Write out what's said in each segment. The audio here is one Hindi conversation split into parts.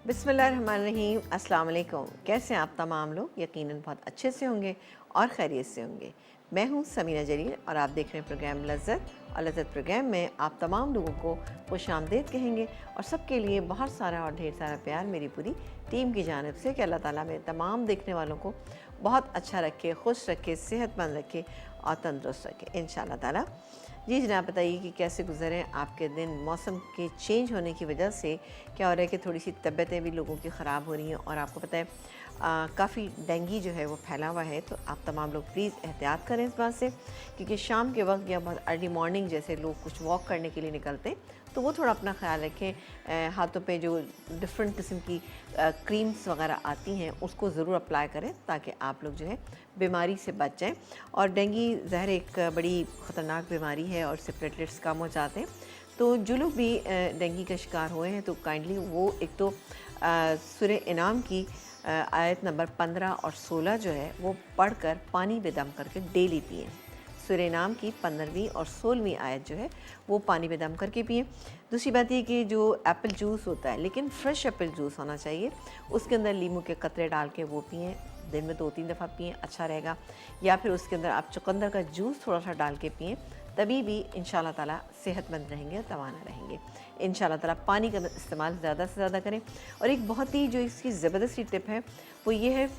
बिस्मिल्लाहिर्रहमानिर्रहीम। अस्सलाम वालेकुम। कैसे हैं आप तमाम लोग? यकीनन बहुत अच्छे से होंगे और खैरियत से होंगे। मैं हूं समीना जलील और आप देख रहे हैं प्रोग्राम लज़्ज़त। और लज़्ज़त प्रोग्राम में आप तमाम लोगों को खुशामदीद कहेंगे और सबके लिए बहुत सारा और ढेर सारा प्यार मेरी पूरी टीम की जानिब से कि अल्लाह ताला में तमाम देखने वालों को बहुत अच्छा रखे, खुश रखे, सेहतमंद रखे और तंदुरुस्त रखे इंशाअल्लाह ताला। जी जनाब, बताइए कि कैसे गुजरे आपके दिन? मौसम के चेंज होने की वजह से क्या हो रहा है कि थोड़ी सी तबीयतें भी लोगों की ख़राब हो रही हैं और आपको पता है काफ़ी डेंगू जो है वो फैला हुआ है। तो आप तमाम लोग प्लीज़ एहतियात करें इस बात से, क्योंकि शाम के वक्त या बहुत अर्ली मॉर्निंग जैसे लोग कुछ वॉक करने के लिए निकलते हैं तो वो थोड़ा अपना ख्याल रखें। हाथों पे जो डिफरेंट किस्म की क्रीम्स वगैरह आती हैं उसको ज़रूर अप्लाई करें ताकि आप लोग जो है बीमारी से बच जाएँ। और डेंगू ज़हर एक बड़ी ख़तरनाक बीमारी है और इससे प्लेटलेट्स कम हो जाते हैं। तो जो लोग भी डेंगू का शिकार हुए हैं तो काइंडली वो एक तो सूरह इनाम की आयत नंबर 15 और 16 जो है वो पढ़कर पानी में दम करके डेली पिएँ। सूरह नाम की 15वीं और 16वीं आयत जो है वो पानी में दम करके पिएँ। दूसरी बात ये कि जो एप्पल जूस होता है, लेकिन फ्रेश एप्पल जूस होना चाहिए, उसके अंदर नींबू के कतरे डाल के वो पिएँ। दिन में 2-3 दफ़ा पिएँ, अच्छा रहेगा। या फिर उसके अंदर आप चुकंदर का जूस थोड़ा सा डाल के पिएँ, तभी भी इंशाल्लाह ताला सेहतमंद रहेंगे, तवाना रहेंगे इंशाल्लाह ताला। पानी का इस्तेमाल ज़्यादा से ज़्यादा करें। और एक बहुत ही जो इसकी ज़बरदस्ती टिप है वो ये है,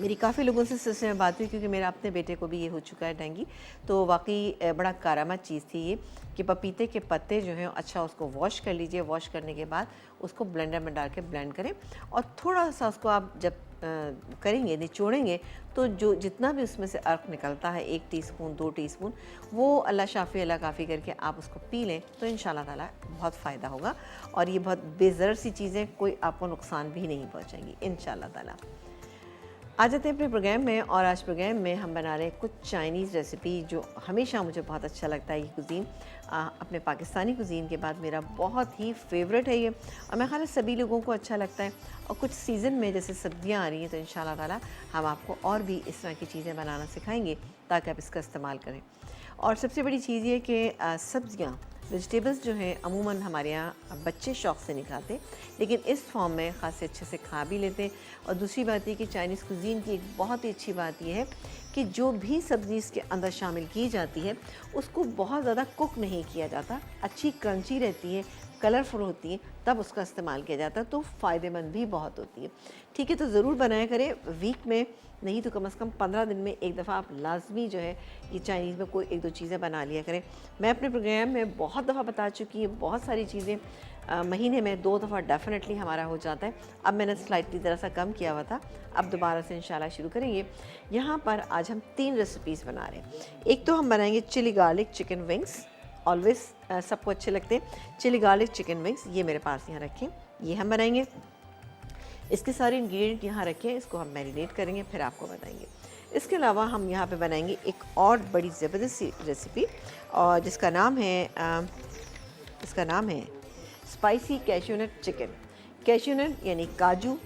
मेरी काफ़ी लोगों से इस सिलसिले में बात हुई क्योंकि मेरे अपने बेटे को भी ये हो चुका है डेंगू। तो वाकई बड़ा कारामद चीज़ थी ये कि पपीते के पत्ते जो हैं अच्छा उसको वॉश कर लीजिए। वॉश करने के बाद उसको ब्लेंडर में डाल के ब्लेंड करें और थोड़ा सा उसको आप जब करेंगे, निचोड़ेंगे, तो जो जितना भी उसमें से अर्क निकलता है 1 टीस्पून 2 टीस्पून, वो अल्लाह शाफ़ी अल्लाह काफ़ी करके आप उसको पी लें तो इंशाल्लाह ताला बहुत फ़ायदा होगा। और ये बहुत बेज़र सी चीज़ें, कोई आपको नुकसान भी नहीं पहुँचाएंगी इंशाल्लाह ताला। आ जाते हैं अपने प्रोग्राम में। और आज प्रोग्राम में हम बना रहे हैं कुछ चाइनीज़ रेसिपी जो हमेशा मुझे बहुत अच्छा लगता है। ये कुज़ीन अपने पाकिस्तानी कुज़ीन के बाद मेरा बहुत ही फेवरेट है ये, और मैं ख्याल है सभी लोगों को अच्छा लगता है। और कुछ सीज़न में जैसे सब्जियां आ रही हैं तो इंशाल्लाह ताला हम आपको और भी इस तरह की चीज़ें बनाना सिखाएंगे ताकि आप इसका इस्तेमाल करें। और सबसे बड़ी चीज़ ये कि सब्जियाँ, वेजिटेबल्स जो हैं अमूमन हमारे यहाँ बच्चे शौक़ से नहीं खाते, लेकिन इस फॉर्म में ख़ास अच्छे से खा भी लेते हैं। और दूसरी बात ये कि चाइनीज़ कुज़ीन की एक बहुत ही अच्छी बात यह है कि जो भी सब्ज़ी इसके अंदर शामिल की जाती है उसको बहुत ज़्यादा कुक नहीं किया जाता, अच्छी क्रंची रहती है, कलरफुल होती है, तब उसका इस्तेमाल किया जाता है, तो फ़ायदेमंद भी बहुत होती है। ठीक है, तो ज़रूर बनाया करें। वीक में नहीं तो कम से कम 15 दिन में एक दफ़ा आप लाजमी जो है ये चाइनीज़ में कोई 1-2 चीज़ें बना लिया करें। मैं अपने प्रोग्राम में बहुत दफ़ा बता चुकी हूँ, बहुत सारी चीज़ें महीने में 2 दफ़ा डेफ़िनेटली हमारा हो जाता है। अब मैंने स्लाइटली ज़रा सा कम किया हुआ था, अब दोबारा से इंशाल्लाह शुरू करेंगे। यहाँ पर आज हम 3 रेसिपीज़ बना रहे हैं। एक तो हम बनाएंगे chilli garlic chicken wings, always सबको अच्छे लगते हैं चिली गार्लिक चिकन विंग्स। ये मेरे पास यहाँ रखें, ये हम बनाएंगे। इसके सारे इंग्रेडिएंट यहाँ रखें, इसको हम मैरिनेट करेंगे, फिर आपको बताएंगे। इसके अलावा हम यहाँ पे बनाएंगे एक और बड़ी ज़बरदस्त सी रेसिपी, और जिसका नाम है स्पाइसी कैश्यूनट चिकन। कैश्यूनट यानी काजू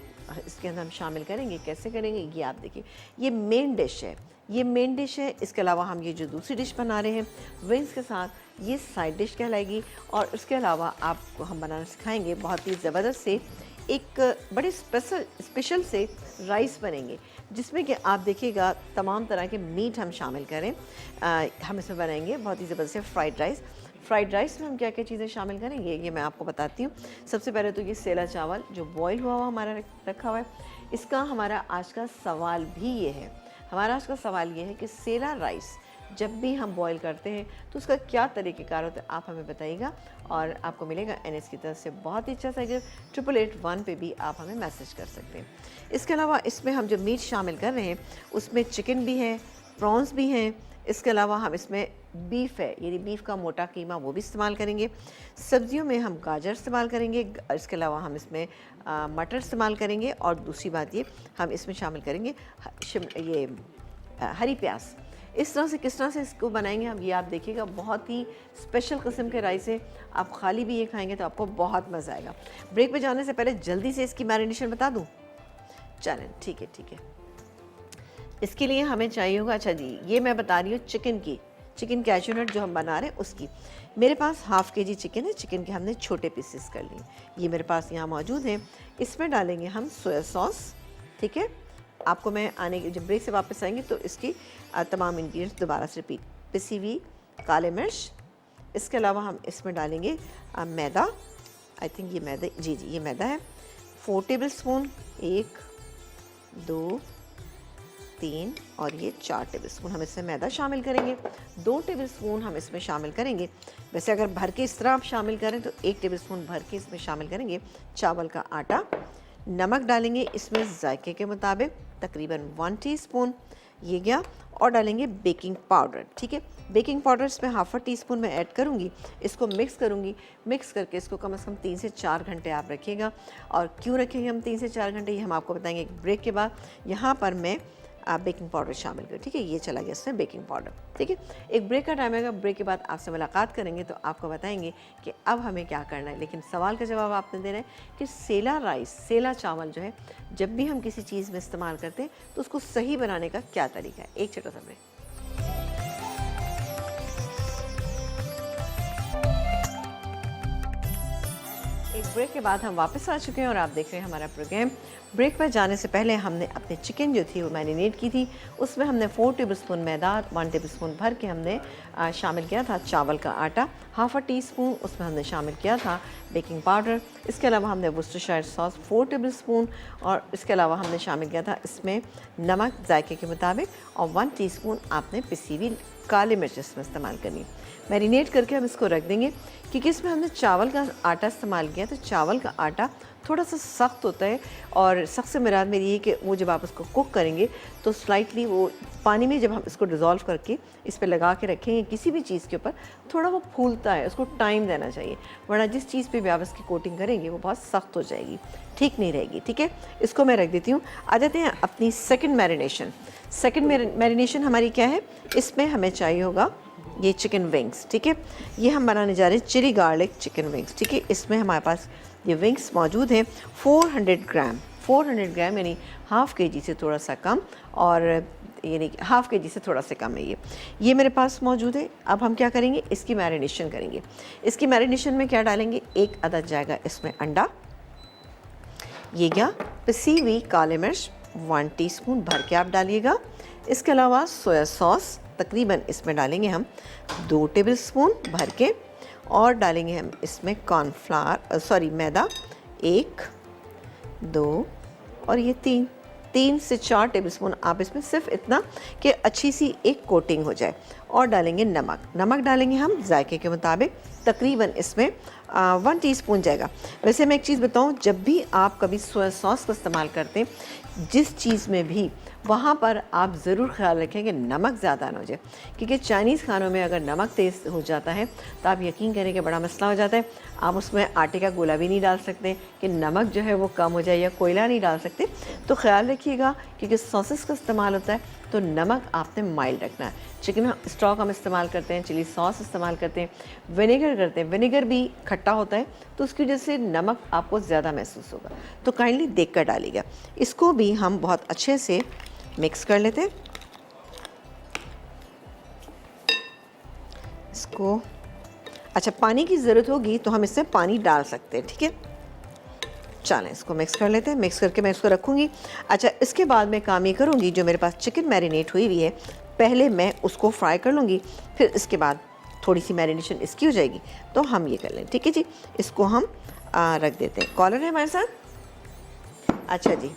इसके अंदर हम शामिल करेंगे। कैसे करेंगे ये आप देखिए। ये मेन डिश है, ये मेन डिश है। इसके अलावा हम ये जो दूसरी डिश बना रहे हैं विंग्स के साथ, ये साइड डिश कहलाएगी। और इसके अलावा आपको हम बनाना सिखाएंगे बहुत ही ज़बरदस्त से एक बड़े स्पेशल से राइस बनेंगे, जिसमें कि आप देखिएगा तमाम तरह के मीट हम शामिल करें। हम इसमें बनाएंगे बहुत ही ज़बरदस्त फ्राइड राइस। फ्राइड राइस में हम क्या क्या चीज़ें शामिल करेंगे ये मैं आपको बताती हूँ। सबसे पहले तो ये सेला चावल जो बॉयल हुआ हुआ हमारा रखा हुआ है, इसका हमारा आज का सवाल भी ये है। हमारा आज का सवाल ये है कि सेला राइस जब भी हम बॉईल करते हैं तो उसका क्या तरीक़ेकार होता है, आप हमें बताइएगा। और आपको मिलेगा NS की तरफ से बहुत ही अच्छा सा गिफ्ट। 8881 पे भी आप हमें मैसेज कर सकते हैं। इसके अलावा इसमें हम जो मीट शामिल कर रहे हैं उसमें चिकन भी है, प्रॉन्स भी हैं। इसके अलावा हम इसमें बीफ है, यानी बीफ का मोटा कीमा, वो भी इस्तेमाल करेंगे। सब्जियों में हम गाजर इस्तेमाल करेंगे। इसके अलावा हम इसमें मटर इस्तेमाल करेंगे। और दूसरी बात ये हम इसमें शामिल करेंगे ये हरी प्याज। इस तरह से किस तरह से इसको बनाएंगे हम ये आप देखिएगा। बहुत ही स्पेशल किस्म के राइस है, आप खाली भी ये खाएंगे तो आपको बहुत मज़ा आएगा। ब्रेक पे जाने से पहले जल्दी से इसकी मैरिनेशन बता दूँ। चलें ठीक है। इसके लिए हमें चाहिए होगा, अच्छा जी ये मैं बता रही हूँ चिकन की। चिकन कैश्यू नट जो हम बना रहे हैं उसकी। मेरे पास हाफ़ kg चिकन है, चिकन के हमने छोटे पीसेस कर लिए, ये मेरे पास यहाँ मौजूद है। इसमें डालेंगे हम सोया सॉस, ठीक है। आपको मैं आने के जब ब्रेक से वापस आएंगे तो इसकी तमाम इंग्रेडिएंट्स दोबारा से रिपीट। पिसी हुई काले मिर्च, इसके अलावा हम इसमें डालेंगे मैदा, आई थिंक ये मैदा, जी ये मैदा है। 4 टेबल स्पून, 1 2 3 और ये 4 टेबल स्पून हम इसमें मैदा शामिल करेंगे। 2 टेबल स्पून हम इसमें शामिल करेंगे, वैसे अगर भर के इस तरह आप शामिल करें तो 1 टेबल स्पून भर के इसमें शामिल करेंगे चावल का आटा। नमक डालेंगे इसमें जायके के मुताबिक, तकरीबन 1 टीस्पून ये गया। और डालेंगे बेकिंग पाउडर, ठीक है। बेकिंग पाउडर इसमें ½ टीस्पून मैं ऐड करूँगी, इसको मिक्स करूँगी। मिक्स करके इसको कम से कम 3 से 4 घंटे आप रखिएगा। और क्यों रखेंगे हम 3 से 4 घंटे, ये हम आपको बताएंगे एक ब्रेक के बाद। यहाँ पर मैं बेकिंग पाउडर शामिल करें, ठीक है, ये चला गया इसमें बेकिंग पाउडर, ठीक है। एक ब्रेक का टाइम आएगा, ब्रेक के बाद आपसे मुलाकात करेंगे तो आपको बताएंगे कि अब हमें क्या करना है। लेकिन सवाल का जवाब आपने देना है कि सेला राइस, सेला चावल जो है, जब भी हम किसी चीज़ में इस्तेमाल करते हैं तो उसको सही बनाने का क्या तरीका है। एक छोटा सा ब्रेक। एक ब्रेक के बाद हम वापस आ चुके हैं और आप देख रहे हैं हमारा प्रोग्राम। ब्रेक पर जाने से पहले हमने अपने चिकन जो थी वो मैरिनेट की थी, उसमें हमने 4 टेबलस्पून मैदा, 1 टेबलस्पून भर के हमने शामिल किया था चावल का आटा, ½ टीस्पून उसमें हमने शामिल किया था बेकिंग पाउडर। इसके अलावा हमने वुस्टरशायर सॉस 4 टेबलस्पून और इसके अलावा हमने शामिल किया था इसमें नमक जायके के मुताबिक, और 1 टीस्पून आपने पिसी हुई काली मिर्च इसमें इस्तेमाल करनी। मैरिनेट करके हम इसको रख देंगे, क्योंकि इसमें हमने चावल का आटा इस्तेमाल किया तो चावल का आटा थोड़ा सा सख्त होता है। और सख्त से मुराद मेरी ये कि वो जब आप उसको कुक करेंगे तो स्लाइटली वो पानी में जब हम इसको डिज़ोल्व करके इस पर लगा के रखेंगे किसी भी चीज़ के ऊपर, थोड़ा वो फूलता है, उसको टाइम देना चाहिए, वरना जिस चीज़ पे भी आप इसकी कोटिंग करेंगे वो बहुत सख्त हो जाएगी, ठीक नहीं रहेगी, ठीक है। इसको मैं रख देती हूँ। आ जाते हैं अपनी सेकेंड मैरिनेशन। सेकेंड मैरिनेशन हमारी क्या है, इसमें हमें चाहिए होगा ये चिकन विंग्स, ठीक है। ये हम बनाने जा रहे हैं चिली गार्लिक चिकन विंग्स, ठीक है। इसमें हमारे पास ये विंग्स मौजूद हैं 400 ग्राम, 400 ग्राम यानी ½ kg से थोड़ा सा कम, और यानी ½ kg से थोड़ा सा कम है ये मेरे पास मौजूद है। अब हम क्या करेंगे, इसकी मैरिनेशन करेंगे। इसकी मैरिनेशन में क्या डालेंगे, 1 अदद जाएगा इसमें अंडा, ये गया। पिसी हुई काली मिर्च 1 टीस्पून भर के आप डालिएगा। इसके अलावा सोया सॉस तकरीबन इसमें डालेंगे हम 2 टेबलस्पून भर के, और डालेंगे हम इसमें कॉर्नफ्लावर मैदा 1 2 और ये 3 से 4 टेबलस्पून आप इसमें, सिर्फ इतना कि अच्छी सी एक कोटिंग हो जाए। और डालेंगे नमक डालेंगे हम जायके के मुताबिक, तकरीबन इसमें 1 टीस्पून जाएगा। वैसे मैं एक चीज़ बताऊं, जब भी आप कभी सोया सॉस का इस्तेमाल करते हैं जिस चीज़ में भी, वहाँ पर आप ज़रूर ख्याल रखें कि नमक ज़्यादा ना हो जाए, क्योंकि चाइनीज़ खानों में अगर नमक तेज़ हो जाता है तो आप यकीन करें कि बड़ा मसला हो जाता है। आप उसमें आटे का गोला भी नहीं डाल सकते कि नमक जो है वो कम हो जाए, या कोयला नहीं डाल सकते। तो ख्याल रखिएगा, क्योंकि सॉसेस का इस्तेमाल होता है तो नमक आपने माइल्ड रखना है। चिकन स्टॉक हम इस्तेमाल करते हैं, चिली सॉस इस्तेमाल करते हैं, विनेगर करते हैं, विनेगर भी खट्टा होता है तो उसकी वजह से नमक आपको ज़्यादा महसूस होगा, तो काइंडली देख कर डालिएगा। इसको भी हम बहुत अच्छे से मिक्स कर लेते हैं इसको। अच्छा, पानी की ज़रूरत होगी तो हम इसमें पानी डाल सकते हैं, ठीक है। चलें इसको मिक्स कर लेते हैं। मिक्स करके मैं इसको रखूँगी। अच्छा, इसके बाद मैं काम ये करूँगी, जो मेरे पास चिकन मैरिनेट हुई हुई है पहले मैं उसको फ्राई कर लूँगी, फिर इसके बाद थोड़ी सी मैरिनेशन इसकी हो जाएगी तो हम ये कर लें, ठीक है जी। इसको हम रख देते हैं। कॉलर है हमारे साथ। अच्छा जी,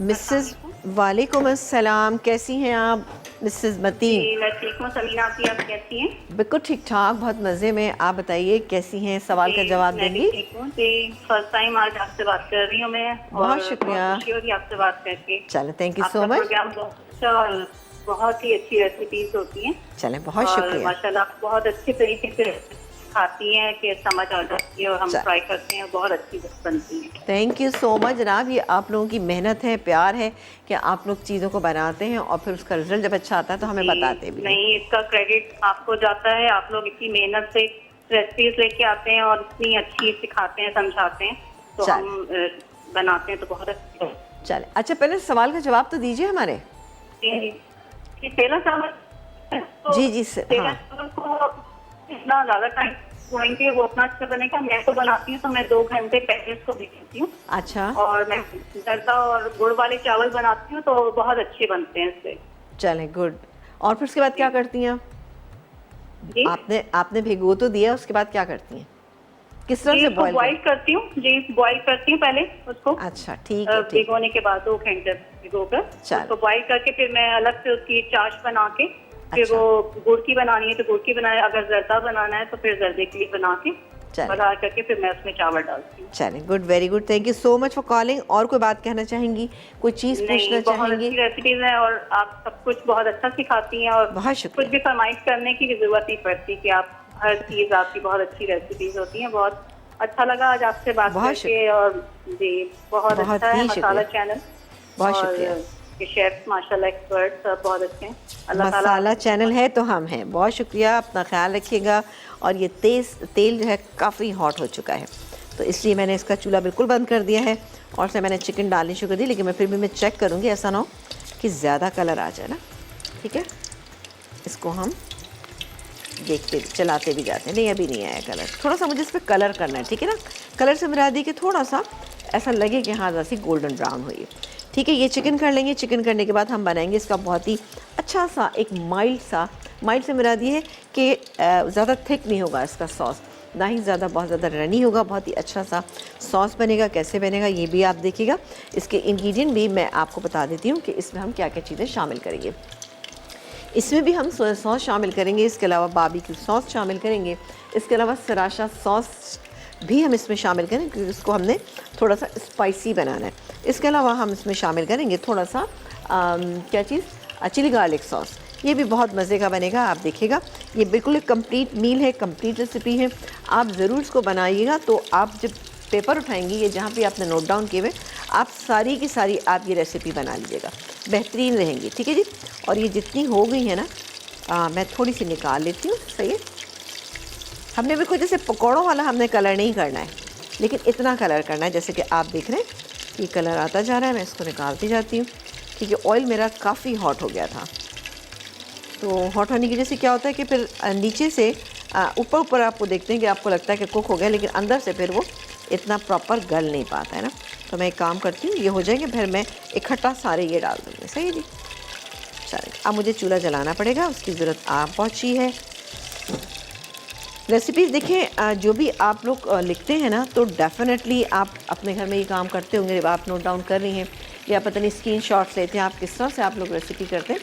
मिसेस वालेकुम अस्सलाम, कैसी हैं आप मिसेस मतीन? मैं ठीक हूँ समीना, आप कैसी हैं? बिल्कुल ठीक ठाक, बहुत मज़े में। आप बताइए कैसी हैं, सवाल का जवाब देंगी? ठीक हूँ जी, फर्स्ट टाइम आज आपसे बात कर रही हूँ मैं। बहुत शुक्रिया, बहुत खुशी हो रही है आपसे बात करके। चलें, थैंक यू सो मच। बहुत ही अच्छी रेसिपीज होती हैं। चलें, बहुत शुक्रिया। माशाल्लाह बहुत अच्छे तरीके से खाती हैं कि समझ आ जाती है, और हम ट्राई करते हैं, बहुत अच्छी बनती है। थैंक यू सो मच जनाब, ये आप लोगों की मेहनत है, प्यार है कि आप लोग चीज़ों को बनाते हैं और फिर उसका रिजल्ट जब अच्छा आता है तो हमें बताते भी। नहीं, इसका क्रेडिट आपको जाता है। आप लोग इतनी मेहनत से रेसिपीज लेके आते हैं और इतनी अच्छी सिखाते हैं, समझाते हैं, तो हम बनाते हैं तो बहुत अच्छा। चले, अच्छा पहले सवाल का जवाब तो दीजिए हमारे। पहला सवाल तो जी जी सर, सेला हाँ चावल को इतना ज्यादा टाइम छोड़ेंगे वो उतना अच्छा बनेगा। मैं तो बनाती हूँ तो मैं 2 घंटे पहले इसको भिगोती हूँ, अच्छा और मैं जर्दा और गुड़ वाले चावल बनाती हूँ तो बहुत अच्छे बनते हैं इससे। चलें गुड। और फिर उसके बाद क्या जी करती हैं आप? जी आपने आपने भिगो तो दिया, उसके बाद क्या करती हैं? किस तरह जी, से उसको बॉईल कर? बॉईल करती हूँ जी, बॉईल करती हूँ पहले उसको, अच्छा ठीक है, ठीक। भिगोने के बाद 2 घंटे भिगोकर चल उसको बॉईल करके फिर मैं अलग से उसकी चाश बना के, फिर अच्छा, वो गुड़ की बनानी है तो गुड़ की बनाए, अगर जर्दा बनाना है तो फिर जर्दे की बना के चलें बघार करके फिर मैं उसमें चावल डालती हूँ। चलें, good, very good, thank you so much for calling. और कोई बात कहना चाहेंगी, कोई चीज़ नहीं, पूछना बहुत चाहेंगी? अच्छी रेसिपीज हैं और आप सब कुछ बहुत अच्छा सिखाती हैं, और बहुत कुछ शुक्रिया। भी फरमाइश करने की भी जरूरत नहीं पड़ती कि आप हर चीज, आपकी बहुत अच्छी रेसिपीज होती हैं। बहुत अच्छा लगा आज आपसे बात बहुत करके, और जी बहुत बहुत अच्छा है ही मसाला शुक्रिया, चैनल, बहुत और शुक्रिया। ये शेफ माशाल्लाह एक्सपर्ट सब बहुत अच्छे हैं। अल्लाह ताला मसाला आपको चैनल है तो हम हैं। बहुत शुक्रिया, अपना ख्याल रखिएगा। और ये तेल जो है काफ़ी हॉट हो चुका है, तो इसलिए मैंने इसका चूल्हा बिल्कुल बंद कर दिया है। और से मैंने चिकन डालनी शुरू कर दी, लेकिन मैं फिर भी मैं चेक करूँगी, ऐसा ना हो कि ज़्यादा कलर आ जाए ना। ठीक है, इसको हम देखते चलाते भी जाते हैं। नहीं अभी नहीं आया कलर, थोड़ा सा मुझे इस पर कलर करना है, ठीक है ना। कलर से मिला दी कि थोड़ा सा ऐसा लगे कि हाँ जैसी गोल्डन ब्राउन हुई है। ठीक है, ये चिकन कर लेंगे। चिकन करने के बाद हम बनाएंगे इसका बहुत ही अच्छा सा एक माइल्ड से मिला दिए कि ज़्यादा थिक नहीं होगा इसका सॉस, ना ही ज़्यादा बहुत ज़्यादा रनी होगा। बहुत ही अच्छा सा सॉस बनेगा। कैसे बनेगा ये भी आप देखिएगा। इसके इंग्रेडिएंट भी मैं आपको बता देती हूँ कि इसमें हम क्या क्या चीज़ें शामिल करेंगे। इसमें भी हम सोया सॉस शामिल करेंगे, इसके अलावा बारबेक्यू सॉस शामिल करेंगे, इसके अलावा सराशा सॉस भी हम इसमें शामिल करेंगे क्योंकि इसको हमने थोड़ा सा स्पाइसी बनाना है। इसके अलावा हम इसमें शामिल करेंगे थोड़ा सा क्या चीज़, चिली गार्लिक सॉस। ये भी बहुत मज़े का बनेगा, आप देखिएगा। ये बिल्कुल एक कंप्लीट मील है, कंप्लीट रेसिपी है। आप ज़रूर इसको बनाइएगा। तो आप जब पेपर उठाएंगी, ये जहाँ पे आपने नोट डाउन किए हुए, आप सारी की सारी आप ये रेसिपी बना लीजिएगा, बेहतरीन रहेंगी। ठीक है जी। और ये जितनी हो गई है ना, मैं थोड़ी सी निकाल लेती हूँ। सही है, हमने बिल्कुल जैसे पकौड़ों वाला हमने कलर नहीं करना है, लेकिन इतना कलर करना है जैसे कि आप देख रहे हैं ये कलर आता जा रहा है। मैं इसको निकालती जाती हूँ क्योंकि ऑयल मेरा काफ़ी हॉट हो गया था। तो हॉट होने की वजह से क्या होता है कि फिर नीचे से ऊपर ऊपर आपको देखते हैं कि आपको लगता है कि कुक हो गया, लेकिन अंदर से फिर वो इतना प्रॉपर गल नहीं पाता है ना। तो मैं एक काम करती हूँ, ये हो जाएंगे फिर मैं इकट्ठा सारे ये डाल दूँगी। सही है जी। चलिए, अब मुझे चूल्हा जलाना पड़ेगा, उसकी ज़रूरत आप पहुँची है। रेसिपीज़ देखें, जो भी आप लोग लिखते हैं ना, तो डेफ़िनेटली आप अपने घर में ये काम करते होंगे। जब आप नोट डाउन कर रही हैं या पता नहीं स्क्रीनशॉट्स लेते हैं, आप किस तरह से आप लोग रेसिपी करते हैं,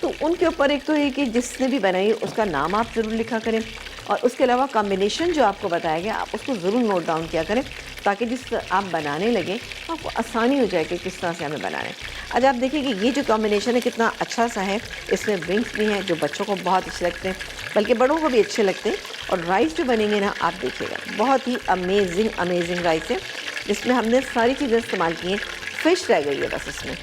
तो उनके ऊपर एक तो ये कि जिसने भी बनाई उसका नाम आप ज़रूर लिखा करें, और उसके अलावा कॉम्बिनेशन जो आपको बताया गया आप उसको ज़रूर नोट डाउन किया करें, ताकि जिस आप बनाने लगे तो आपको आसानी हो जाए कि किस तरह से हमें बनाना है। आज आप देखिए कि ये जो कॉम्बिनेशन है कितना अच्छा सा है। इसमें विंग्स भी हैं जो बच्चों को बहुत अच्छे लगते हैं, बल्कि बड़ों को भी अच्छे लगते हैं। और राइस जो बनेंगे ना, आप देखिएगा बहुत ही अमेजिंग राइस है, जिसमें हमने सारी चीज़ें इस्तेमाल की हैं। फ़िश रह गई है बस इसमें।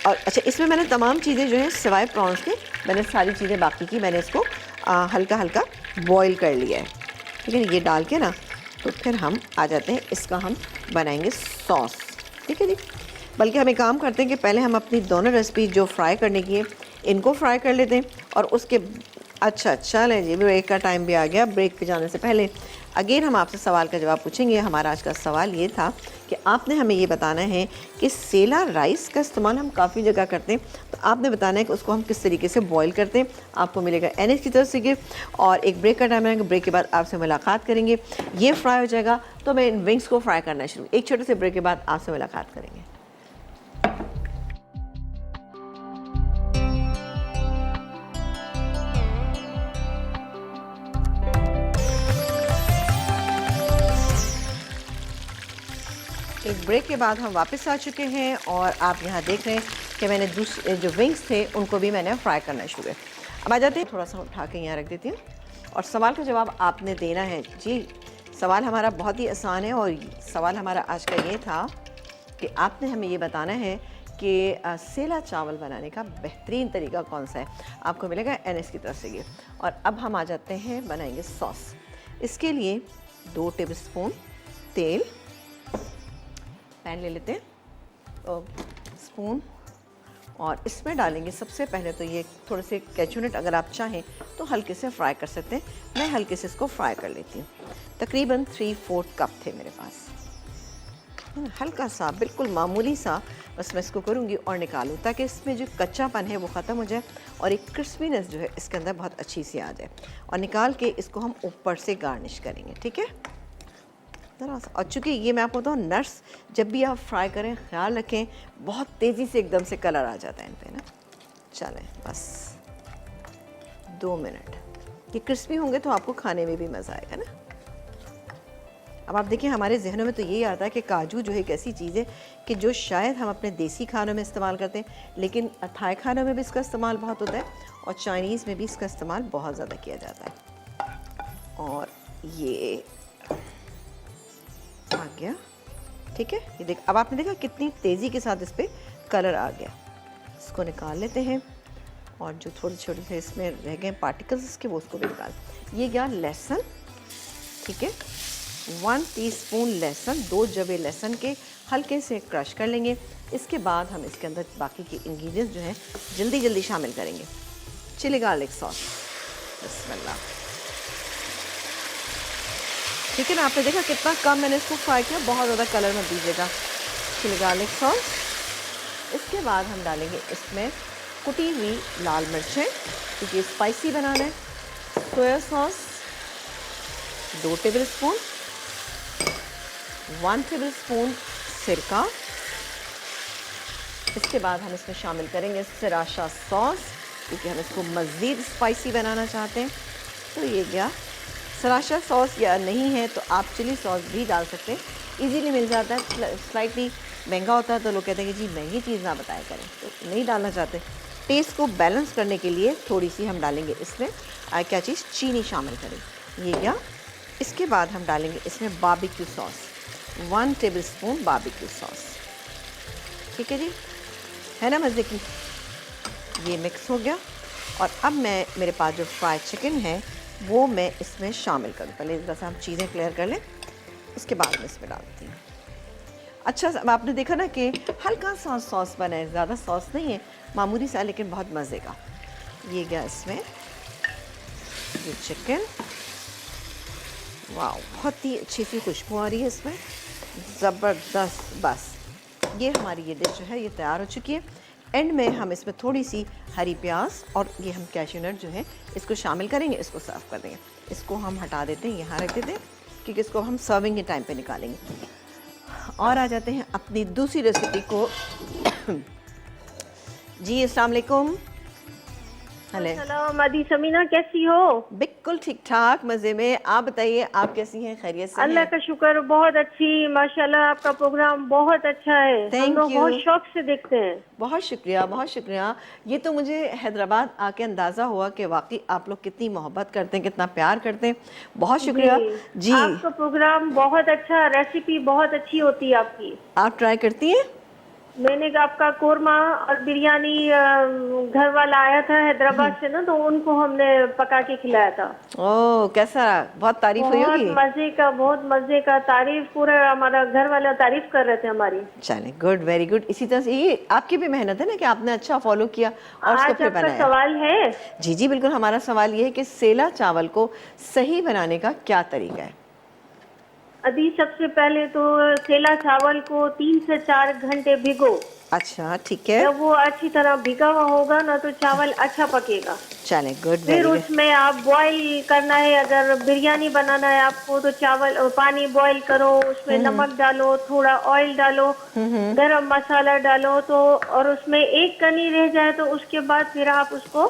और अच्छा, इसमें मैंने तमाम चीज़ें जो हैं सिवाय प्रॉन्स के, मैंने सारी चीज़ें बाकी की मैंने इसको हल्का हल्का बॉईल कर लिया है। ठीक है, ये डाल के ना तो फिर हम आ जाते हैं, इसका हम बनाएंगे सॉस। ठीक है जी। बल्कि हम एक काम करते हैं कि पहले हम अपनी दोनों रेसिपी जो फ्राई करने की है इनको फ्राई कर लेते हैं, और उसके अच्छा चलें जी, ब्रेक का टाइम भी आ गया। ब्रेक पे जाने से पहले अगेन हम आपसे सवाल का जवाब पूछेंगे। हमारा आज का सवाल ये था कि आपने हमें ये बताना है कि सेला राइस का इस्तेमाल हम काफ़ी जगह करते हैं, तो आपने बताना है कि उसको हम किस तरीके से बॉईल करते हैं। आपको मिलेगा NH की तरफ से गिफ्ट। और एक ब्रेक का टाइम आएगा, ब्रेक के बाद आपसे मुलाकात करेंगे। ये फ्राई हो जाएगा तो मैं इन विंग्स को फ्राई करना शुरू, एक छोटे से ब्रेक के बाद आपसे मुलाकात करेंगे। एक ब्रेक के बाद हम वापस आ चुके हैं, और आप यहाँ देख रहे हैं कि मैंने दूसरे जो विंग्स थे उनको भी मैंने फ्राई करना शुरू किया। अब आ जाते हैं, थोड़ा सा उठा के यहाँ रख देती हूँ, और सवाल का जवाब आपने देना है जी। सवाल हमारा बहुत ही आसान है, और सवाल हमारा आज का ये था कि आपने हमें ये बताना है कि सेला चावल बनाने का बेहतरीन तरीका कौन सा है। आपको मिलेगा NS की तरफ से ये। और अब हम आ जाते हैं, बनाएंगे सॉस। इसके लिए 2 टेबलस्पून तेल, पैन ले लेते हैं, स्पून, और इसमें डालेंगे सबसे पहले तो ये थोड़े से कैश्यू नट, अगर आप चाहें तो हल्के से फ्राई कर सकते हैं। मैं हल्के से इसको फ्राई कर लेती हूँ। तकरीबन 3/4 कप थे मेरे पास, हल्का सा, बिल्कुल मामूली सा, बस मैं इसको करूँगी और निकालूँ ताकि इसमें जो कच्चापन है वो ख़त्म हो जाए और एक क्रिस्पीनेस जो है इसके अंदर बहुत अच्छी सी आ जाए। और निकाल के इसको हम ऊपर से गार्निश करेंगे, ठीक है। ज़रा सा, और चूँकि ये मैं आपको बताऊँ, नट्स जब भी आप फ्राई करें ख्याल रखें बहुत तेज़ी से एकदम से कलर आ जाता है इन पे ना। चलें बस 2 मिनट, ये क्रिस्पी होंगे तो आपको खाने में भी मज़ा आएगा ना। अब आप देखिए हमारे जहनों में तो यही आता है कि काजू जो है एक ऐसी चीज़ है कि जो शायद हम अपने देसी खानों में इस्तेमाल करते हैं, लेकिन थाई खानों में भी इसका इस्तेमाल बहुत होता है और चाइनीज़ में भी इसका इस्तेमाल बहुत ज़्यादा किया जाता है। और ये आ गया, ठीक है। ये देख, अब आपने देखा कितनी तेज़ी के साथ इस पर कलर आ गया। इसको निकाल लेते हैं और जो थोड़े छोटे से इसमें रह गए पार्टिकल्स इसके वो उसको भी निकाल। ये गया लहसुन, ठीक है, 1 टीस्पून लहसुन, 2 जबे लहसुन के हल्के से क्रश कर लेंगे। इसके बाद हम इसके अंदर बाकी के इंग्रेडिएंट्स जो हैं जल्दी जल्दी शामिल करेंगे। चिली गार्लिक सॉस, बिस्मिल्लाह, ठीक है ना। आपने देखा कितना कम मैंने इसको फ्राई किया, बहुत ज़्यादा कलर मत दीजिएगा। Chilli garlic sauce. इसके बाद हम डालेंगे इसमें कुटी हुई लाल मिर्चें क्योंकि स्पाइसी बनाना है। सोया सॉस 2 टेबलस्पून, 1 टेबलस्पून सिरका। इसके बाद हम इसमें शामिल करेंगे सराशा सॉस क्योंकि हम इसको मज़ीद स्पाइसी बनाना चाहते हैं। तो ये गया सराशा सॉस, या नहीं है तो आप चिली सॉस भी डाल सकते हैं, इजीली मिल जाता है। स्लाइटली महंगा होता है तो लोग कहते हैं कि जी महंगी चीज़ ना बताया करें, तो नहीं डालना चाहते। टेस्ट को बैलेंस करने के लिए थोड़ी सी हम डालेंगे इसमें क्या चीज़, चीनी शामिल करें। ये गया। इसके बाद हम डालेंगे इसमें barbecue sauce, 1 tablespoon barbecue sauce, ठीक है जी, है ना मज़े की। ये मिक्स हो गया और अब मैं, मेरे पास जो फ्राइड चिकन है वो मैं इसमें शामिल करूँ। पहले इस तरह से हम चीज़ें क्लियर कर लें, उसके बाद मैं इसमें डालती हूँ। अच्छा, आपने देखा ना कि हल्का सा सॉस बना है, ज़्यादा सॉस नहीं है, मामूली सा, लेकिन बहुत मज़े का। ये गया इसमें ये चिकन, वाह बहुत ही अच्छी सी खुशबू आ रही है इसमें, ज़बरदस्त। बस ये हमारी ये डिश जो है ये तैयार हो चुकी है। एंड में हम इसमें थोड़ी सी हरी प्याज और ये हम कैश्यू नट जो है इसको शामिल करेंगे, इसको सर्व कर देंगे। इसको हम हटा देते हैं, यहाँ रख देते हैं क्योंकि इसको हम सर्विंग के टाइम पे निकालेंगे। और आ जाते हैं अपनी दूसरी रेसिपी को। जी अस्सलाम वालेकुम। हेलो मदी समीना, कैसी हो? बिल्कुल ठीक ठाक, मज़े में। आप बताइए आप कैसी हैं, खैरियत से हैं? अल्लाह का शुक्र, बहुत अच्छी, माशाल्लाह। आपका प्रोग्राम बहुत अच्छा है, हम लोग बहुत शौक से देखते हैं। बहुत शुक्रिया, बहुत शुक्रिया। ये तो मुझे हैदराबाद आके अंदाज़ा हुआ कि वाकई आप लोग कितनी मोहब्बत करते हैं, कितना प्यार करते हैं। बहुत शुक्रिया जी। आपका प्रोग्राम बहुत अच्छा, रेसिपी बहुत अच्छी होती है आपकी। आप ट्राई करती हैं? मैंने आपका कोरमा और बिरयानी, घर वाला आया था हैदराबाद से ना, तो उनको हमने पका के खिलाया था। ओह कैसा, बहुत तारीफ हुई होगी। बहुत मजे का तारीफ, पूरा हमारा घर वाला तारीफ कर रहे थे हमारी। चले, गुड, वेरी गुड। इसी तरह से ये आपकी भी मेहनत है ना कि आपने अच्छा फॉलो किया और उसको फिर बनाया। सवाल है? जी जी बिल्कुल, हमारा सवाल ये है कि सेला चावल को सही बनाने का क्या तरीका है? अभी सबसे पहले तो सेला चावल को 3 से 4 घंटे भिगो। अच्छा ठीक है। जब वो अच्छी तरह भिगा हुआ होगा ना तो चावल अच्छा पकेगा। चले, गुड। फिर उसमें आप बॉईल करना है, अगर बिरयानी बनाना है आपको तो चावल और पानी बॉईल करो, उसमें नमक डालो, थोड़ा ऑयल डालो, गरम मसाला डालो, तो और उसमें एक कनी रह जाए तो उसके बाद फिर आप उसको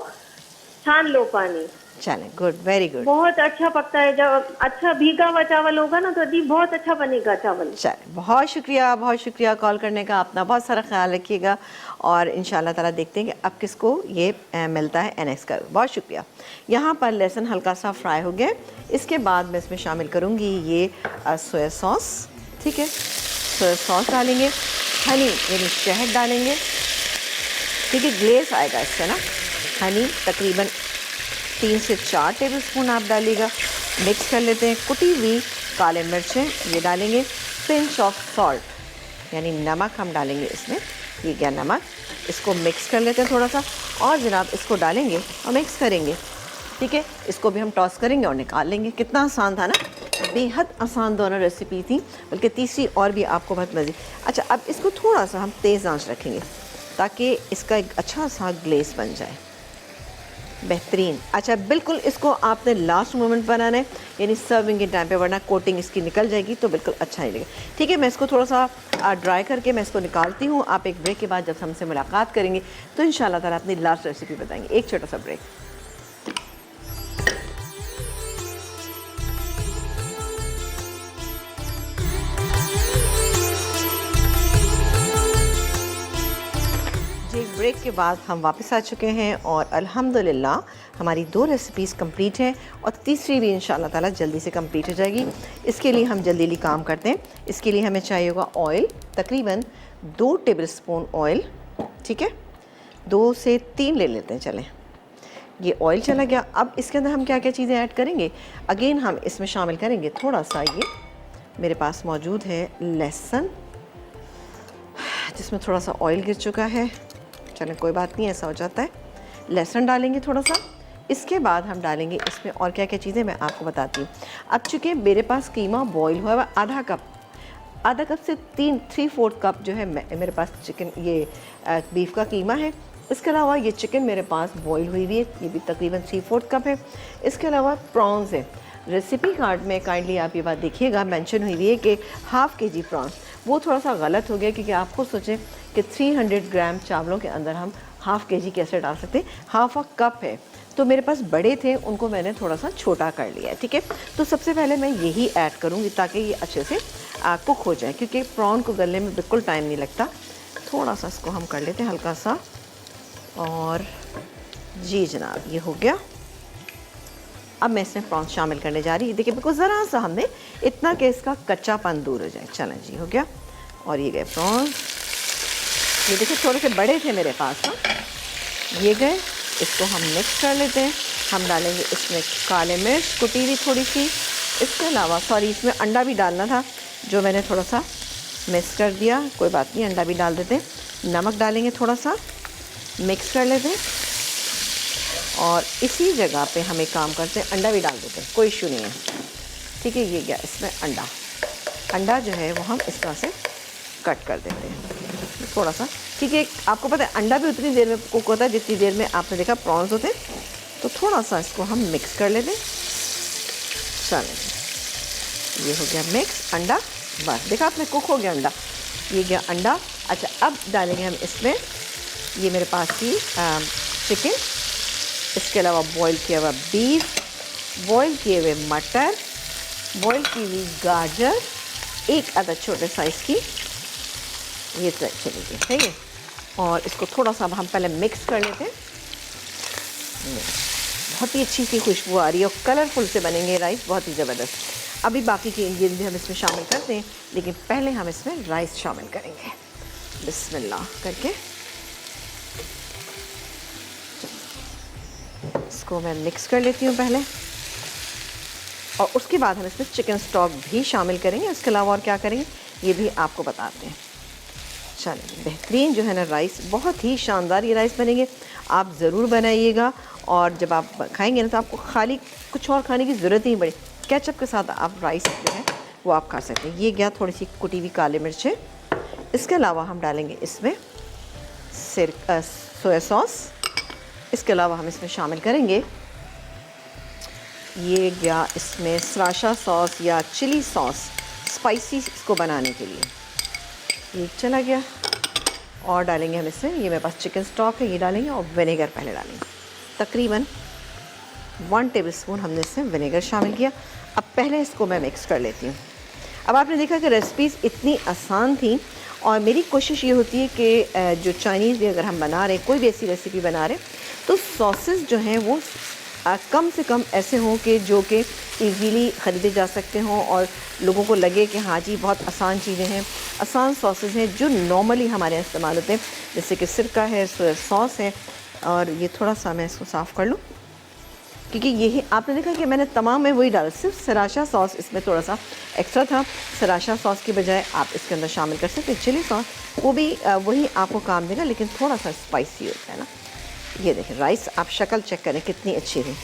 छान लो पानी। चलें, गुड, वेरी गुड। बहुत अच्छा पकता है, जब अच्छा भीगा हुआ चावल होगा ना तो अभी बहुत अच्छा बनेगा चावल। चलें, बहुत शुक्रिया कॉल करने का। अपना बहुत सारा ख्याल रखिएगा और इंशाल्लाह ताला देखते हैं कि अब किसको ये मिलता है NX का। बहुत शुक्रिया। यहाँ पर लहसुन हल्का सा फ्राई हो गया। इसके बाद मैं इसमें शामिल करूँगी ये सोया सॉस, ठीक है। सोया सॉस डालेंगे, हनी यानी शहद डालेंगे, ठीक है, ग्लेस आएगा इससे ना। हनी तकरीबन 3 से 4 टेबलस्पून आप डालिएगा। मिक्स कर लेते हैं। कुटी हुई काले मिर्चें ये डालेंगे। पिंच ऑफ सॉल्ट यानी नमक हम डालेंगे इसमें। ये क्या नमक, इसको मिक्स कर लेते हैं थोड़ा सा, और जनाब इसको डालेंगे और मिक्स करेंगे। ठीक है, इसको भी हम टॉस करेंगे और निकाल लेंगे। कितना आसान था ना, बेहद आसान दोनों रेसिपी थी, बल्कि तीसरी और भी आपको बहुत मज़े। अच्छा, अब इसको थोड़ा सा हम तेज़ आंच रखेंगे ताकि इसका एक अच्छा सा ग्लेस बन जाए, बेहतरीन। अच्छा, बिल्कुल इसको आपने लास्ट मोमेंट बनाना है, यानी सर्विंग के टाइम पे, वरना कोटिंग इसकी निकल जाएगी तो बिल्कुल अच्छा नहीं लगेगा। ठीक है, मैं इसको थोड़ा सा ड्राई करके मैं इसको निकालती हूँ। आप एक ब्रेक के बाद जब हमसे मुलाकात करेंगे तो इंशाल्लाह ताला अपनी लास्ट रेसिपी बताएंगे। एक छोटा सा ब्रेक। ब्रेक के बाद हम वापस आ चुके हैं और अल्हम्दुलिल्लाह हमारी 2 रेसिपीज़ कंप्लीट हैं और तीसरी भी इंशाल्लाह ताला जल्दी से कंप्लीट हो जाएगी। इसके लिए हम जल्दी काम करते हैं। इसके लिए हमें चाहिए होगा ऑयल, तकरीबन 2 टेबलस्पून ऑयल। ठीक है, 2 से 3 ले लेते हैं। चलें, ये ऑयल चला गया। अब इसके अंदर हम क्या क्या चीज़ें ऐड करेंगे, अगेन हम इसमें शामिल करेंगे थोड़ा सा, ये मेरे पास मौजूद है लहसुन, जिसमें थोड़ा सा ऑयल गिर चुका है। चलें, कोई बात नहीं, ऐसा हो जाता है। लहसुन डालेंगे थोड़ा सा। इसके बाद हम डालेंगे इसमें और क्या क्या चीज़ें मैं आपको बताती हूँ। अब चूँकि मेरे पास कीमा बॉईल हुआ है आधा कप से 3/4 कप जो है मेरे पास चिकन, ये बीफ का कीमा है। इसके अलावा ये चिकन मेरे पास बॉईल हुई हुई है, ये भी तकरीबन 3/4 कप है। इसके अलावा प्रॉन्स है। रेसिपी कार्ड में काइंडली आप ये बात देखिएगा, मेंशन हुई हुई है कि ½ kg प्रॉन्स। वो थोड़ा सा गलत हो गया, क्योंकि आप खुद सोचें कि 300 ग्राम चावलों के अंदर हम ½ kg कैसे डाल सकते हैं। ½ कप है, तो मेरे पास बड़े थे, उनको मैंने थोड़ा सा छोटा कर लिया है। ठीक है, तो सबसे पहले मैं यही ऐड करूँगी ताकि ये अच्छे से कुक हो जाए, क्योंकि प्रॉन को गलने में बिल्कुल टाइम नहीं लगता। थोड़ा सा इसको हम कर लेते हैं हल्का सा, और जी जनाब ये हो गया। अब मैं इसमें प्रॉन्स शामिल करने जा रही हूँ। देखिए, बिल्कुल ज़रा सा हमने इतना कि इसका कच्चापन दूर हो जाए। चलें जी, हो गया। और ये गए प्रॉन्स, ये देखिए थोड़े से बड़े थे मेरे पास ना, ये गए। इसको हम मिक्स कर लेते हैं। हम डालेंगे इसमें काले मिर्च कुटी हुई थोड़ी सी। इसके अलावा इसमें अंडा भी डालना था, जो मैंने थोड़ा सा मिक्स कर दिया। कोई बात नहीं, अंडा भी डाल देते हैं। नमक डालेंगे थोड़ा सा, मिक्स कर लेते हैं। और इसी जगह पे हम एक काम करते हैं, अंडा भी डाल देते हैं, कोई इशू नहीं है। ठीक है, ये गया इसमें अंडा जो है वो हम इस तरह से कट कर देते हैं थोड़ा सा। ठीक है, आपको पता है अंडा भी उतनी देर में कुक होता है जितनी देर में आपने देखा प्रॉन्स होते हैं। तो थोड़ा सा इसको हम मिक्स कर लेते हैं। चलें, ये हो गया मिक्स अंडा, बस देखा आपने, कुक हो गया अंडा। ये गया अंडा। अच्छा, अब डालेंगे हम इसमें, ये मेरे पास थी चिकन, इसके अलावा बॉईल किया हुआ बीफ, बॉईल किए हुए मटर, बॉईल की हुई गाजर, एक अदद छोटे साइज़ की ये चलेगी। ठीक है, और इसको थोड़ा सा हम पहले मिक्स कर लेते हैं। बहुत ही अच्छी सी खुशबू आ रही है और कलरफुल से बनेंगे राइस, बहुत ही ज़बरदस्त। अभी बाकी के इंग्रेडिएंट भी हम इसमें शामिल करते हैं, लेकिन पहले हम इसमें राइस शामिल करेंगे। बिस्मिल्लाह करके इसको मैं मिक्स कर लेती हूँ पहले, और उसके बाद हम इसमें चिकन स्टॉक भी शामिल करेंगे। उसके अलावा और क्या करेंगे ये भी आपको बताते हैं। चलिए, बेहतरीन जो है ना राइस, बहुत ही शानदार ये राइस बनेंगे। आप ज़रूर बनाइएगा, और जब आप खाएंगे ना तो आपको खाली कुछ और खाने की ज़रूरत ही नहीं पड़े। केचप के साथ आप राइस जो है वो आप खा सकते हैं। ये गया थोड़ी सी कुटी हुई काली मिर्च है। इसके अलावा हम डालेंगे इसमें सोया सॉस। इसके अलावा हम इसमें शामिल करेंगे, ये गया इसमें सराशा सॉस या चिली सॉस, स्पाइसी इसको बनाने के लिए, ये चला गया। और डालेंगे हम इसमें, ये मेरे पास चिकन स्टॉक है, ये डालेंगे, और विनेगर पहले डालेंगे। तकरीबन 1 टेबलस्पून हमने इसमें विनेगर शामिल किया। अब पहले इसको मैं मिक्स कर लेती हूँ। अब आपने देखा कि रेसिपीज़ इतनी आसान थी, और मेरी कोशिश ये होती है कि जो चाइनीज़ भी अगर हम बना रहे हैं, कोई भी ऐसी रेसिपी बना रहे हैं, तो सॉसेस जो हैं वो कम से कम ऐसे हों कि जो कि ईज़िली ख़रीदे जा सकते हों, और लोगों को लगे कि हाँ जी बहुत आसान चीज़ें हैं, आसान सॉसेस हैं जो नॉर्मली हमारे यहाँ इस्तेमाल होते हैं, जैसे कि सिरका है, सोया सॉस है। और ये थोड़ा सा मैं इसको साफ़ कर लूँ क्योंकि यही आपने देखा कि मैंने तमाम में वही डाला, सिर्फ सराशा सॉस इसमें थोड़ा सा एक्स्ट्रा था। सराशा सॉस की बजाय आप इसके अंदर शामिल कर सकते हैं चिली सॉस, वो भी वही आपको काम देगा, लेकिन थोड़ा सा स्पाइसी होता है ना। ये देखें राइस, आप शक्ल चेक करें कितनी अच्छी है।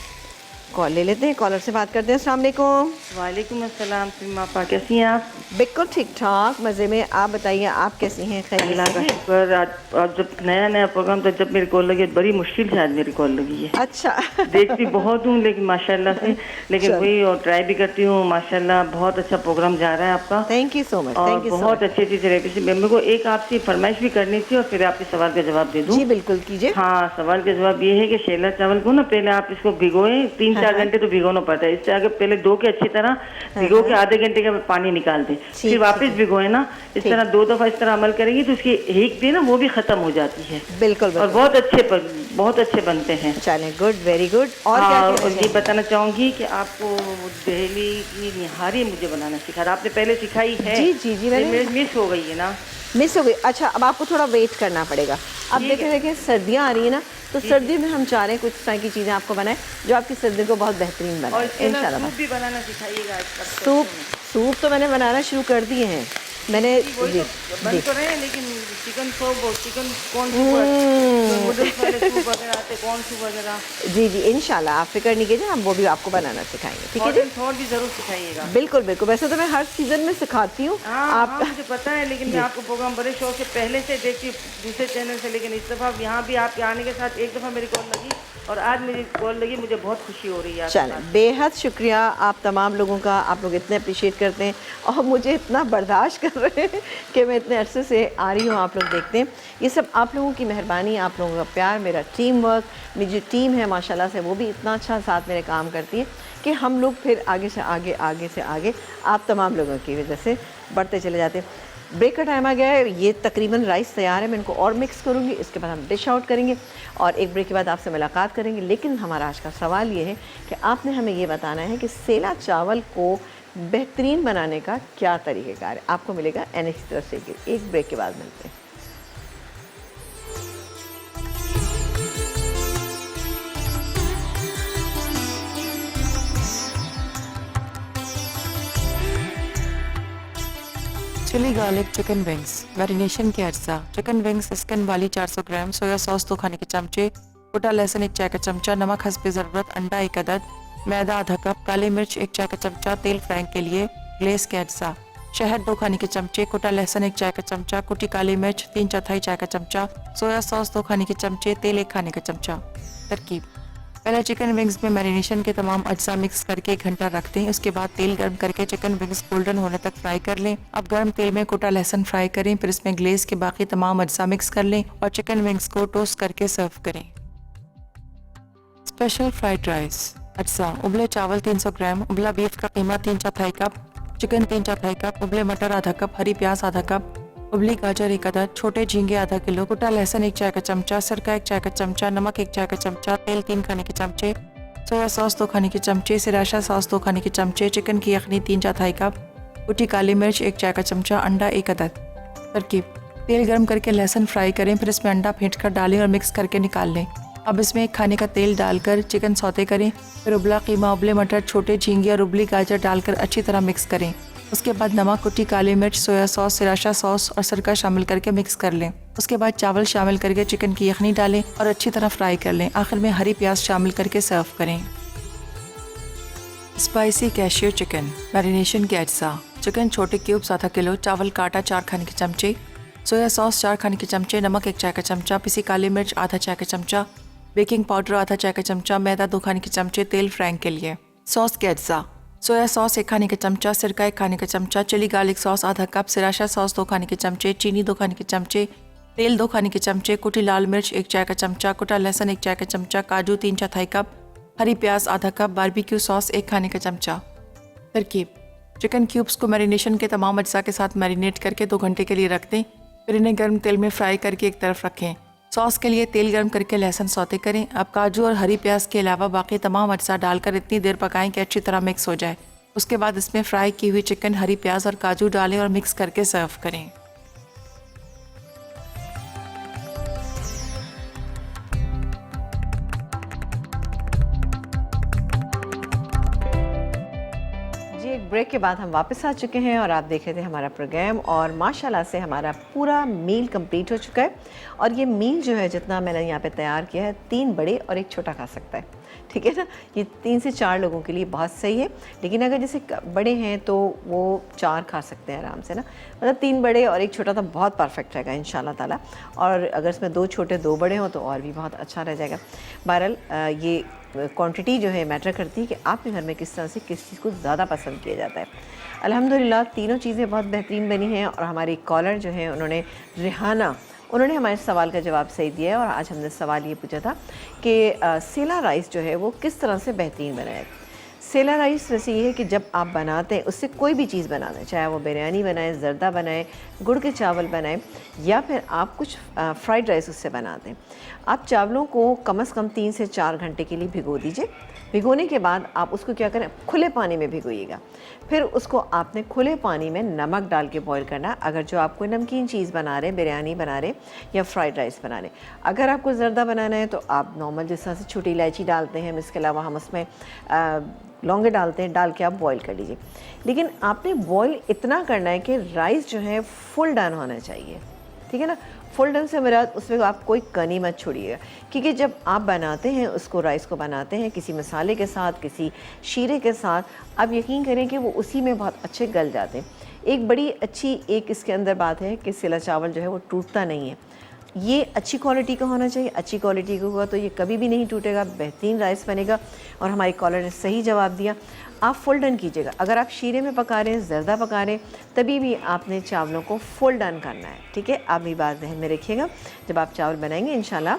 कॉल ले लेते हैं, कॉलर से बात करते हैं। अस्सलाम वालेकुम। वालेकुम अस्सलाम सीमा आपा, कैसी हैं आप? बिल्कुल ठीक ठाक, मज़े में। आप बताइए आप कैसी हैं? अल्लाह खैरियत का से? शुक्र। आज जब नया प्रोग्राम था, जब मेरी कॉल लगी, बड़ी मुश्किल से आज मेरी कॉल लगी है। अच्छा देखती बहुत हूँ लेकिन माशाल्लाह से, लेकिन चलो। वही और ट्राई भी करती हूँ। माशाल्लाह बहुत अच्छा प्रोग्राम जा रहा है आपका, थैंक यू सो मच, और थैंक यू सो बहुत मच। अच्छी अच्छी रेसिपी। मेरे को एक आपसे फरमाइश भी करनी थी और फिर आपके सवाल का जवाब दे दूँ। जी बिल्कुल कीजिए। हाँ, सवाल का जवाब ये है कि शेला चावल को ना पहले आप इसको भिगोएं, 3-4 घंटे तो भिगोना पड़ता है। इससे आगे पहले धो के अच्छी तरह भिगो के आधे घंटे का पानी निकाल दें, फिर वापस भिगोए ना। इस तरह 2 दफा इस तरह अमल करेंगी तो उसकी हीक भी ना वो भी खत्म हो जाती है। बिल्कुल और बिल्कुल। बहुत अच्छे बनते हैं। चलें, गुड, वेरी गुड। और क्या हाँ, कहना और ये चाहिए? बताना चाहूंगी कि आपको दहली की निहारी मुझे बनाना सिखा था। आपने पहले सिखाई है? जी, जी, जी, मैंने- मेरी मिस हो गई है ना। मिस हो गई। अच्छा, अब आपको थोड़ा वेट करना पड़ेगा। अब ठीक है। देखें सर्दियाँ आ रही है ना, तो सर्दियों में हम चाह रहे हैं कुछ तरह की चीज़ें आपको बनाएं जो आपकी सर्दियों को बहुत बेहतरीन और बनाए इसके ना इंशाल्लाह। सूप भी बनाना सिखाइएगा आज तक। सूप तो मैंने बनाना शुरू कर दिए हैं। मैंने वही जी तो बन जी तो रहे हैं, लेकिन चिकन सूप और चिकन कॉर्न सूप, नूडल्स वाले सूप वगैरह आते, कॉर्न सूप वगैरह। जी जी इंशाल्लाह आप फिक्र नहीं कीजिए, हम वो भी आपको बनाना सिखाएंगे, ठीक है जी? थोड़ा भी जरूर सिखाइएगा। बिल्कुल बिल्कुल। वैसे तो मैं हर सीज़न में सिखाती हूँ। हाँ, आप मुझे पता है, लेकिन मैं आपको प्रोग्राम बड़े शौक से पहले से देखती हूँ दूसरे चैनल से, लेकिन इस दफ़ा यहाँ भी आपके आने के साथ एक दफ़ा मेरी कॉल लगी और आज मेरी कॉल लगी, मुझे बहुत खुशी हो रही है आपके चलें, साथ। बेहद शुक्रिया आप तमाम लोगों का। आप लोग इतने अप्रिशिएट करते हैं और मुझे इतना बर्दाश्त कर रहे हैं कि मैं इतने अरसे से आ रही हूँ। आप लोग देखते हैं, ये सब आप लोगों की मेहरबानी, आप लोगों का प्यार, मेरा टीम वर्क, मेरी जो टीम है माशाल्लाह से वो भी इतना अच्छा साथ मेरे काम करती है कि हम लोग फिर आगे से आगे, आगे से आगे आप तमाम लोगों की वजह से बढ़ते चले जाते हैं। ब्रेक का टाइम आ गया है, ये तकरीबन राइस तैयार है, मैं इनको और मिक्स करूँगी, इसके बाद हम डिश आउट करेंगे और एक ब्रेक के बाद आपसे मुलाकात करेंगे। लेकिन हमारा आज का सवाल ये है कि आपने हमें ये बताना है कि सेला चावल को बेहतरीन बनाने का क्या तरीक़ेकार है। आपको मिलेगा एनएच की तरफ से। एक ब्रेक के बाद मिलते हैं। Chilli garlic chicken wings marination के अज्जा। चिकन विंग्स स्किन वाली 400 ग्राम, सोया सॉस 2 खाने के चमचे, कुटा लहसुन 1 चाय का चमचा, नमक हस्बे ज़रूरत, अंडा 1 अदद, मैदा आधा कप, काली मिर्च 1 चाय का चमचा, तेल फ्राइंग के लिए, ग्लेस के अज्जा, शहद 2 खाने के चमचे, कुटा लहसुन 1 चाय का चमचा, कुटी काली मिर्च 3/4 चाय का चमचा, सोया सॉस 2 खाने के चमचे, तेल 1 खाने का चमचा। तरकीब: पहले चिकन विंग्स में मैरिनेशन के तमाम अज्जा मिक्स करके 1 घंटा रख दें। उसके बाद तेल गर्म करके चिकन विंग्स गोल्डन होने तक फ्राई कर लें। अब गर्म तेल में कुटा लहसुन फ्राई करें, फिर इसमें ग्लेज के बाकी तमाम अज्जा मिक्स कर लें और चिकन विंग्स को टोस्ट करके सर्व करें। स्पेशल फ्राइड राइस अज्जा: उबले चावल 300 ग्राम, उबला बीफ का कीमा 3/4 कप, चिकन 3/4 कप, उबले मटर आधा कप, हरी प्याज आधा कप, उबली गाजर 1 अदद, छोटे झींगे आधा किलो, कुटा लहसुन 1 चाय का चमचा, सिरका 1 चाय का चमचा, नमक 1 चाय का चमचा, तेल 3 खाने के चमचे, सोया सॉस 2 खाने के चमचे, सिराशा सॉस 2 खाने के चमचे, चिकन की यखनी 3/4 कप, कुटी काली मिर्च 1 चाय का चमचा, अंडा 1 अदद। तरकीब: तेल गर्म करके लहसुन फ्राई करें, फिर इसमें अंडा फेंट कर डालें और मिक्स करके निकाल लें। अब इसमें 1 खाने का तेल डालकर चिकन सौते करें, फिर उबला कीमा, उबले मटर, छोटे झींगे और उबली गाजर डालकर अच्छी तरह मिक्स करें। उसके बाद नमक, कुटी काली मिर्च, सोया सॉस, सिराशा सॉस और सिरका शामिल करके मिक्स कर लें। उसके बाद चावल शामिल करके चिकन की यखनी डालें और अच्छी तरह फ्राई कर लें। आखिर में हरी प्याज शामिल करके सर्व करें। स्पाइसी कैशियो चिकन मैरिनेशन के अज्जा: चिकन छोटे क्यूब्स आधा किलो, चावल काटा 4 खाने के चमचे, सोया सॉस 4 खाने के चमचे, नमक 1 चाय का चमचा, पिसी काली मिर्च आधा चाय का चमचा, बेकिंग पाउडर आधा चाय का चमचा, मैदा 2 खाने के चमचे, तेल फ्राइंग के लिए। सॉस के अज्जा: सोया सॉस 1 खाने का चमचा, सिरका 1 खाने का चमचा, चिली गार्लिक सॉस आधा कप, सिराशा सॉस 2 खाने के चमचे, चीनी 2 खाने के चमचे, तेल 2 खाने के चमचे, कुटी लाल मिर्च 1 चाय का चमचा, कुटा लहसुन 1 चाय का चमचा, काजू 3/4 कप, हरी प्याज आधा कप, बारबेक्यू सॉस 1 खाने का चमचा। तरकीब: चिकन क्यूब्स को मैरिनेशन के तमाम अज्जा के साथ मैरिनेट करके 2 घंटे के लिए रख दें, फिर इन्हें गर्म तेल में फ्राई करके एक तरफ रखें। सॉस के लिए तेल गर्म करके लहसुन सौते करें। अब काजू और हरी प्याज के अलावा बाकी तमाम अज्जा डालकर इतनी देर पकाएं कि अच्छी तरह मिक्स हो जाए। उसके बाद इसमें फ्राई की हुई चिकन, हरी प्याज और काजू डालें और मिक्स करके सर्व करें। के बाद हम वापस आ चुके हैं और आप देख रहे थे हमारा प्रोग्राम और माशाल्लाह से हमारा पूरा मील कंप्लीट हो चुका है। और ये मील जो है जितना मैंने यहाँ पे तैयार किया है 3 बड़े और 1 छोटा खा सकता है, ठीक है ना। ये 3 से 4 लोगों के लिए बहुत सही है, लेकिन अगर जैसे बड़े हैं तो वो 4 खा सकते हैं आराम से ना। मतलब 3 बड़े और 1 छोटा तो बहुत परफेक्ट रहेगा इंशाल्लाह ताला। और अगर इसमें 2 छोटे 2 बड़े हों तो और भी बहुत अच्छा रह जाएगा। बहरहाल ये क्वांटिटी जो है मैटर करती है कि आपके घर में किस तरह से किस चीज़ को ज़्यादा पसंद किया जाता है। अल्हम्दुलिल्लाह तीनों चीज़ें बहुत बेहतरीन बनी हैं। और हमारी कॉलर जो है उन्होंने रिहाना, उन्होंने हमारे सवाल का जवाब सही दिया है। और आज हमने सवाल ये पूछा था कि सेला राइस जो है वो किस तरह से बेहतरीन बनाए। सेला राइस वैसे ये है कि जब आप बनाते हैं उससे कोई भी चीज़ बना दें, चाहे वो बिरयानी बनाएं, ज़र्दा बनाएं, गुड़ के चावल बनाएं, या फिर आप कुछ फ्राइड राइस उससे बना दें। आप चावलों को कम से कम 3 से 4 घंटे के लिए भिगो दीजिए। भिगोने के बाद आप उसको क्या करें, खुले पानी में भिगोइएगा। फिर उसको आपने खुले पानी में नमक डाल के बॉईल करना। अगर जो आप कोई नमकीन चीज़ बना रहे, बिरयानी बना रहे या फ्राइड राइस बना रहे, अगर आपको ज़र्दा बनाना है तो आप नॉर्मल जिस तरह से छोटी इलायची डालते हैं, इसके अलावा हम उसमें लौंगे डालते हैं, डाल के आप बॉईल कर लीजिए। लेकिन आपने बॉईल इतना करना है कि राइस जो है फुल डन होना चाहिए, ठीक है ना। फुल डन से मेरा उसमें आप कोई कनी मत छोड़िएगा, क्योंकि जब आप बनाते हैं उसको, राइस को बनाते हैं किसी मसाले के साथ, किसी शीरे के साथ, आप यकीन करें कि वो उसी में बहुत अच्छे गल जाते हैं। एक बड़ी अच्छी एक इसके अंदर बात है कि सेला चावल जो है वो टूटता नहीं है। ये अच्छी क्वालिटी का होना चाहिए। अच्छी क्वालिटी का होगा तो ये कभी भी नहीं टूटेगा, बेहतरीन राइस बनेगा। और हमारी कॉलर ने सही जवाब दिया। आप फुल डन कीजिएगा। अगर आप शीरे में पका रहे हैं, ज़र्दा पका रहे हैं, तभी भी आपने चावलों को फुल डन करना है, ठीक है। आप ये बात ध्यान में रखिएगा। जब आप चावल बनाएंगे इंशाल्लाह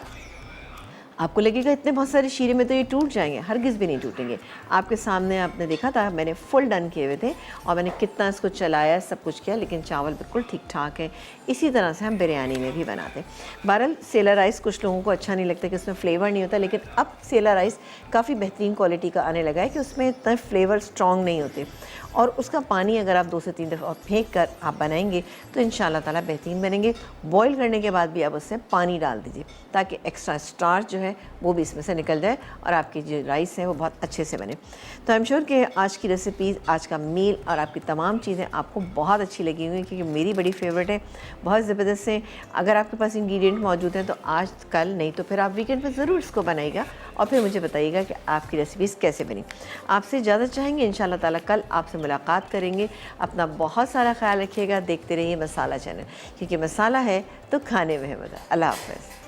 आपको लगेगा इतने बहुत सारे शीरे में तो ये टूट जाएंगे, हरगिज़ भी नहीं टूटेंगे। आपके सामने आपने देखा था मैंने फुल डन किए हुए थे और मैंने कितना इसको चलाया, सब कुछ किया, लेकिन चावल बिल्कुल ठीक ठाक है। इसी तरह से हम बिरयानी में भी बनाते हैं। बहरहाल सेला राइस कुछ लोगों को अच्छा नहीं लगता कि उसमें फ्लेवर नहीं होता, लेकिन अब सेला राइस काफ़ी बेहतरीन क्वालिटी का आने लगा है कि उसमें इतना फ्लेवर स्ट्रॉन्ग नहीं होते। और उसका पानी अगर आप 2 से 3 दफ़ा फेंक कर आप बनाएंगे तो इंशाल्लाह ताला बेहतरीन बनेंगे। बॉईल करने के बाद भी आप उसमें पानी डाल दीजिए ताकि एक्स्ट्रा स्टार्च जो है वो भी इसमें से निकल जाए और आपकी जो राइस है वो बहुत अच्छे से बने। तो आई एम श्योर कि आज की रेसिपीज़, आज का मील और आपकी तमाम चीज़ें आपको बहुत अच्छी लगी हुई, क्योंकि मेरी बड़ी फेवरेट है, बहुत ज़बरदस्त है। अगर आपके पास इंग्रेडिएंट मौजूद हैं तो आज कल नहीं तो फिर आप वीकेंड पर ज़रूर इसको बनाइएगा और फिर मुझे बताइएगा कि आपकी रेसिपीज़ कैसे बनी। आपसे इजाज़त चाहेंगे, इंशाल्लाह ताला कल आपसे मुलाकात करेंगे। अपना बहुत सारा ख्याल रखिएगा। देखते रहिए मसाला चैनल, क्योंकि मसाला है तो खाने में है मज़ा। अल्लाह हाफ़िज़।